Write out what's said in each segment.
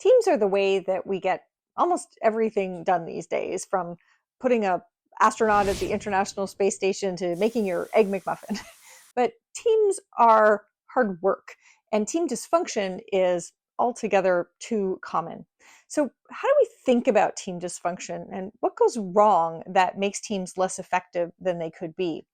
Teams are the way that we get almost everything done these days, from putting a astronaut at the International Space Station to making your egg McMuffin. But teams are hard work, and team dysfunction is altogether too common. So, how do we think about team dysfunction and what goes wrong that makes teams less effective than they could be?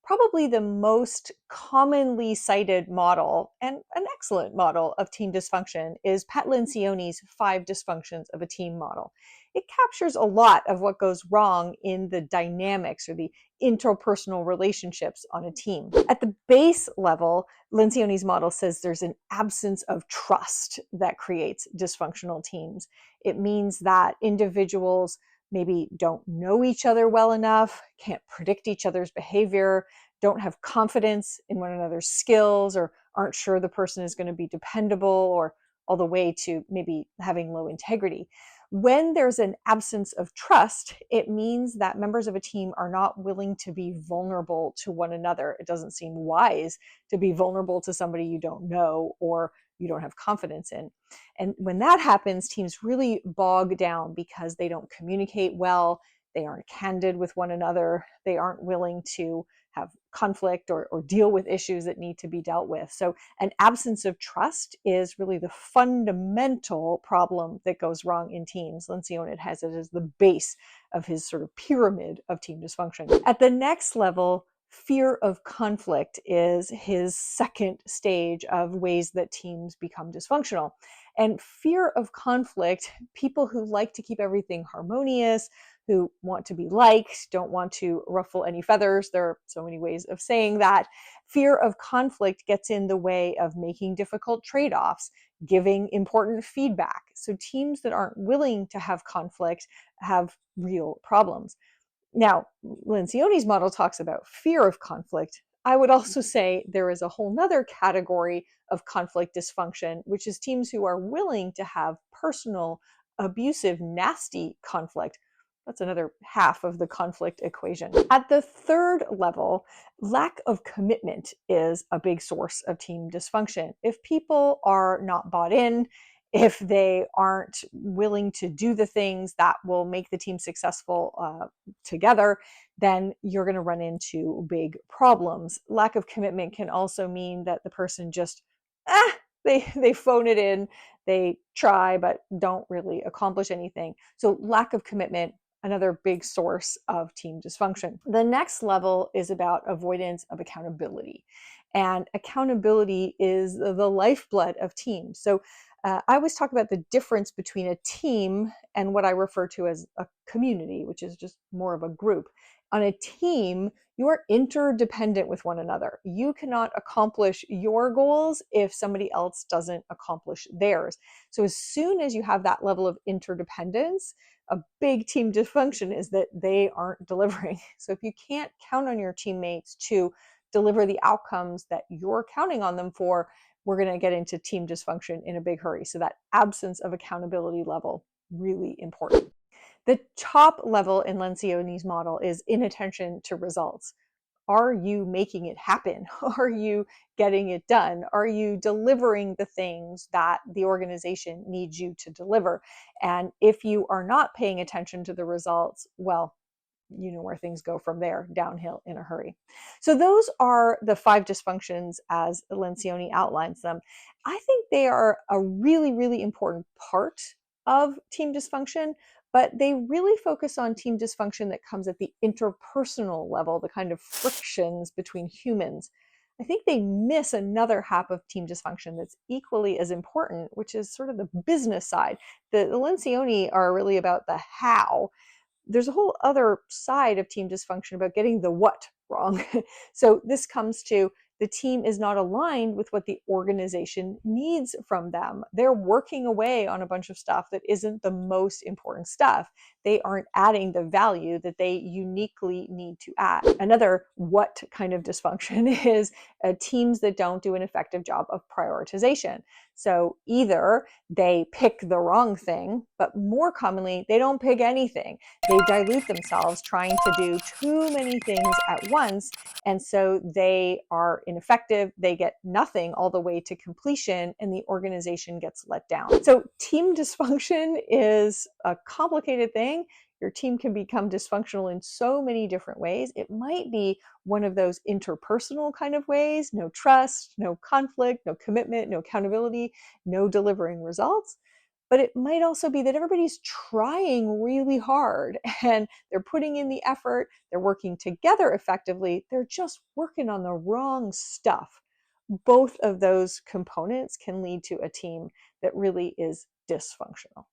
Probably the most commonly cited model, and an excellent model, of team dysfunction is Pat Lencioni's Five Dysfunctions of a Team model. It captures a lot of what goes wrong in the dynamics or the interpersonal relationships on a team. At the base level, Lencioni's model says there's an absence of trust that creates dysfunctional teams. It means that individuals maybe don't know each other well enough, can't predict each other's behavior, don't have confidence in one another's skills, or aren't sure the person is going to be dependable, or all the way to maybe having low integrity. When there's an absence of trust, it means that members of a team are not willing to be vulnerable to one another. It doesn't seem wise to be vulnerable to somebody you don't know or you don't have confidence in. And when that happens, teams really bog down because they don't communicate well, they aren't candid with one another, they aren't willing to have conflict or deal with issues that need to be dealt with. So, an absence of trust is really the fundamental problem that goes wrong in teams. Lencioni has it as the base of his sort of pyramid of team dysfunction. At the next level, fear of conflict is his second stage of ways that teams become dysfunctional. And fear of conflict, people who like to keep everything harmonious, who want to be liked, don't want to ruffle any feathers. There are so many ways of saying that. Fear of conflict gets in the way of making difficult trade-offs, giving important feedback. So teams that aren't willing to have conflict have real problems. Now, Lencioni's model talks about fear of conflict. I would also say there is a whole nother category of conflict dysfunction, which is teams who are willing to have personal, abusive, nasty conflict. That's another half of the conflict equation. At the third level, lack of commitment is a big source of team dysfunction. If people are not bought in, if they aren't willing to do the things that will make the team successful together, then you're going to run into big problems. Lack of commitment can also mean that the person just, they phone it in, they try, but don't really accomplish anything. So lack of commitment, another big source of team dysfunction. The next level is about avoidance of accountability. And accountability is the lifeblood of teams. So I always talk about the difference between a team and what I refer to as a community, which is just more of a group. On a team, you are interdependent with one another. You cannot accomplish your goals if somebody else doesn't accomplish theirs. So as soon as you have that level of interdependence, a big team dysfunction is that they aren't delivering. So if you can't count on your teammates to deliver the outcomes that you're counting on them for, we're going to get into team dysfunction in a big hurry. So that absence of accountability level, really important. The top level in Lencioni's model is inattention to results. Are you making it happen? Are you getting it done? Are you delivering the things that the organization needs you to deliver? And if you are not paying attention to the results, well, you know where things go from there, downhill in a hurry. So those are the five dysfunctions as Lencioni outlines them. I think they are a really, really important part of team dysfunction, but they really focus on team dysfunction that comes at the interpersonal level, the kind of frictions between humans. I think they miss another half of team dysfunction that's equally as important, which is sort of the business side. The Lencioni are really about the how. There's a whole other side of team dysfunction about getting the what wrong. So this comes to the team is not aligned with what the organization needs from them. They're working away on a bunch of stuff that isn't the most important stuff. They aren't adding the value that they uniquely need to add. Another what kind of dysfunction is teams that don't do an effective job of prioritization. So either they pick the wrong thing, but more commonly, they don't pick anything. They dilute themselves trying to do too many things at once. And so they are ineffective, they get nothing all the way to completion, and the organization gets let down. So team dysfunction is a complicated thing. Your team can become dysfunctional in so many different ways. It might be one of those interpersonal kind of ways: no trust, no conflict, no commitment, no accountability, no delivering results. But it might also be that everybody's trying really hard and they're putting in the effort, they're working together effectively, they're just working on the wrong stuff. Both of those components can lead to a team that really is dysfunctional.